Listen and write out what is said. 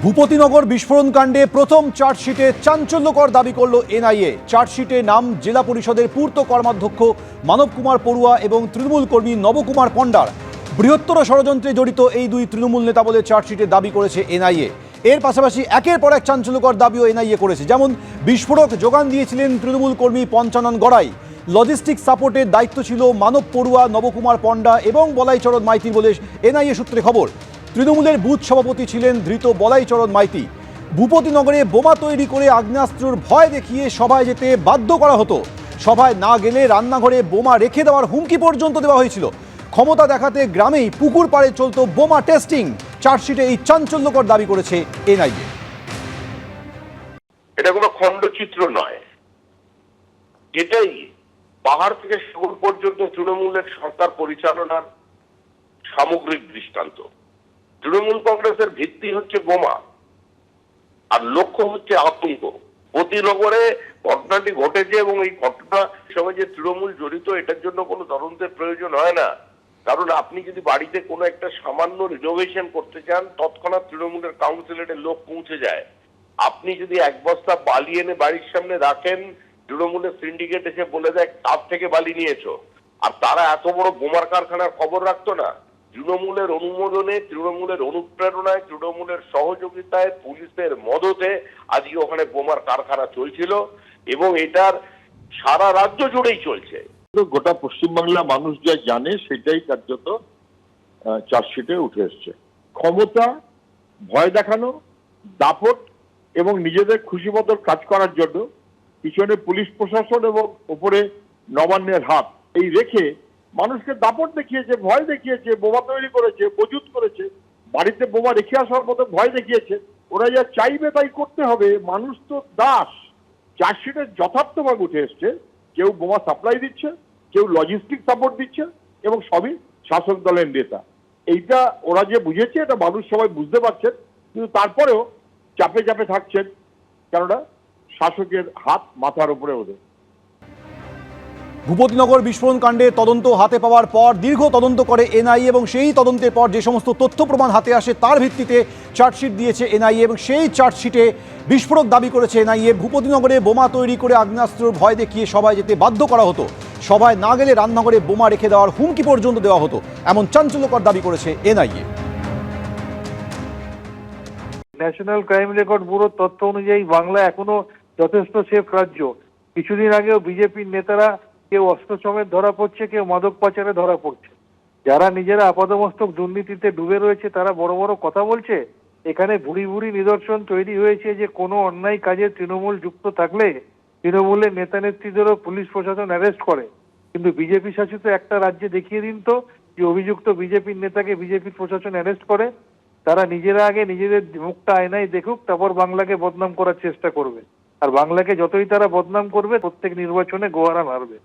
ভূপতিনগর বিস্ফোরণ কাণ্ডে প্রথম চার্জশিটে চাঞ্চল্যকর দাবি করল এনআইএ। চার্জশিটে নাম জেলা পরিষদের পূর্ত কর্মাধ্যক্ষ মানব কুমার পড়ুয়া এবং তৃণমূল কর্মী নবকুমার পণ্ডার। বৃহত্তর ষড়যন্ত্রে জড়িত এই দুই তৃণমূল নেতা বলে চার্জশিটে দাবি করেছে এনআইএ। এর পাশাপাশি একের পর এক চাঞ্চল্যকর দাবিও এনআইএ করেছে, যেমন বিস্ফোরক যোগান দিয়েছিলেন তৃণমূল কর্মী পঞ্চানন গড়াই, লজিস্টিক সাপোর্টের দায়িত্ব ছিল মানব পড়ুয়া, নবকুমার পণ্ডা এবং বলাইচরণ মাইতির বলে এনআইএ সূত্রে খবর। তৃণমূলের বুথ সভাপতি ছিলেন ধৃত বলাইচরণ মাইতি। ভূপতিনগরে বোমা তৈরি করে আগ্নেয়াস্ত্রের ভয় দেখিয়ে সভায় যেতে বাধ্য করা হতো। সভায় না গেলে রান্নাঘরে বোমা রেখে দেওয়ার হুমকি পর্যন্ত দেওয়া হয়েছিল। ক্ষমতা দেখাতে গ্রামেই পুকুর পাড়ে চলত বোমা টেস্টিং। চার্জশিটে এই চাঞ্চল্যকর দাবি করেছে এনআইএ। এটা কোনো খণ্ডচিত্র নয়, এটাই পাহাড় থেকে সাগর পর্যন্ত তৃণমূলের সরকার পরিচালনার সামগ্রিক দৃষ্টান্ত। তৃণমূল কংগ্রেসের ভিত্তি হচ্ছে বোমা আর লক্ষ্য হচ্ছে আতঙ্ক। ভূপতিনগরে ঘটনাটি ঘটেছে এবং এই ঘটনার সঙ্গে যে তৃণমূল জড়িত এটার জন্য কোনো তদন্তের প্রয়োজন হয় না। কারণ আপনি যদি বাড়িতে কোনো একটা সামান্য রিনোভেশন করতে চান, তৎক্ষণাৎ তৃণমূলের কাউন্সিলরের লোক পৌঁছে যায়। আপনি যদি এক বস্তা বালি এনে বাড়ির সামনে রাখেন, তৃণমূলের সিন্ডিকেট এসে বলে দেয় তার থেকে বালি নিয়েছো। আর তারা এত বড় বোমার কারখানার খবর রাখতো না। তৃণমূলের অনুমোদনে, তৃণমূলের অনুপ্রেরণায়, তৃণমূলের সহযোগিতায়, পুলিশের মদতে আজকে ওখানে বোমার কারখানা চলছিল এবং এটার সারা রাজ্য জুড়েই চলছে। গোটা পশ্চিমবাংলা মানুষ যা জানে সেটাই কার্যত চার্জশিটে উঠে এসছে। ক্ষমতা, ভয় দেখানো, দাপট এবং নিজেদের খুশি মতো কাজ করার জন্য পিছনে পুলিশ প্রশাসন এবং উপরে নবান্নের হাত এই রেখে মানুষকে দাপট দেখিয়েছে, ভয় দেখিয়েছে, বোমা তৈরি করেছে, মজুত করেছে, বাড়িতে বোমা রেখে আসার মতো ভয় দেখিয়েছে। ওরা যা চাইবে তাই করতে হবে। মানুষ তো দাস। চার্জশিটে যথার্থভাবে উঠে এসছে, কেউ বোমা সাপ্লাই দিচ্ছে, কেউ লজিস্টিক সাপোর্ট দিচ্ছে এবং সবই শাসক দলের নেতা। এইটা ওরা যে বুঝেছে এটা মানুষ সবাই বুঝতে পারছেন, কিন্তু তারপরেও চাপে চাপে থাকছেন, কেননা শাসকের হাত মাথার উপরে ওদের। ভূপতিনগর বিস্ফোরণ কাণ্ডে তদন্ত হাতে পাওয়ার পর দীর্ঘ তদন্ত করে এনআইএ এবং সেই তদন্তের পর যে সমস্ত তথ্য প্রমাণ হাতে আসে তার ভিত্তিতে চার্জশিট দিয়েছে এনআইএ এবং সেই চার্জশিটে বিস্ফোরক দাবি করেছে এনআইএ। ভূপতিনগরে বোমা তৈরি করে আগ্নেয়াস্ত্রের ভয় দেখিয়ে সভায় যেতে বাধ্য করা হতো। সভায় না গেলে রান্নাঘরে বোমা রেখে দেওয়ার হুমকি পর্যন্ত দেওয়া হতো, এমন চাঞ্চল্যকর দাবি করেছে এনআইএ। ন্যাশনাল ক্রাইম রেকর্ড ব্যুরোর তথ্য অনুযায়ী বাংলা এখনো যথেষ্ট সেফ রাজ্য। কিছুদিন আগেও বিজেপির নেতারা কেউ অস্ত্র সমেত ধরা পড়ছে, কেউ মাদক পাচারে ধরা পড়ছে। যারা নিজেরা আপাদমস্তক দুর্নীতিতে ডুবে রয়েছে তারা বড় বড় কথা বলছে। এখানে ভুরি ভুরি নিদর্শন তৈরি হয়েছে যে কোনো অন্যায় কাজে তৃণমূল যুক্ত থাকলে তৃণমূলের নেতা নেত্রীদেরও পুলিশ প্রশাসন অ্যারেস্ট করে। কিন্তু বিজেপি শাসিত একটা রাজ্যে দেখিয়ে দিন তো যে অভিযুক্ত বিজেপির নেতাকে বিজেপির প্রশাসন অ্যারেস্ট করে। তারা নিজেরা আগে নিজেদের মুখটা আয়নায় দেখুক, তারপর বাংলাকে বদনাম করার চেষ্টা করবে। আর বাংলাকে যতই তারা বদনাম করবে প্রত্যেক নির্বাচনে গোয়ারা মারবে।